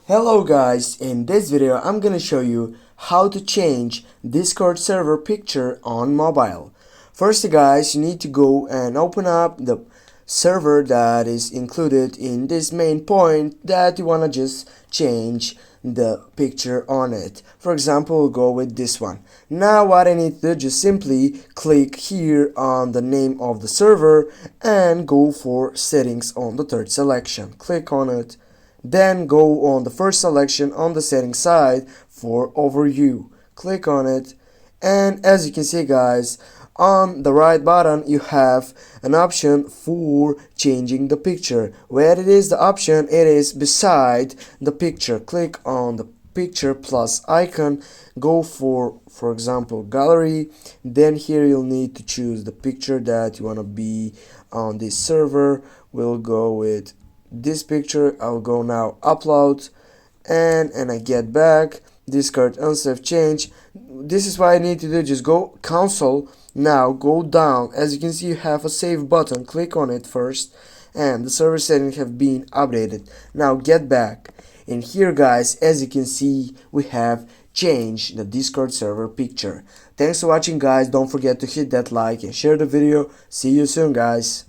Hello guys, in this video I'm gonna show you how to change Discord server picture on mobile. First guys, you need to go and open up the server that is included in this main point that you wanna just change the picture on it. For example, we'll go with this one. Now what I need to do, just simply click here on the name of the server and go for settings on the third selection. Click on it. Then go on the first selection on the settings side for overview. Click on it, and as you can see guys, on the right button you have an option for changing the picture. Where it is the option, it is beside the picture. Click on the picture plus icon, go for example gallery, then here you'll need to choose the picture that you want to be on this server. We'll go with this picture. I'll go now upload, and I get back Discord unsafe change. This is what I need to do, just go console. Now go down, as you can see you have a save button, click on it first, and the server settings have been updated. Now get back, and here guys, as you can see, we have changed the Discord server picture. Thanks for watching guys, don't forget to hit that like and share the video. See you soon guys.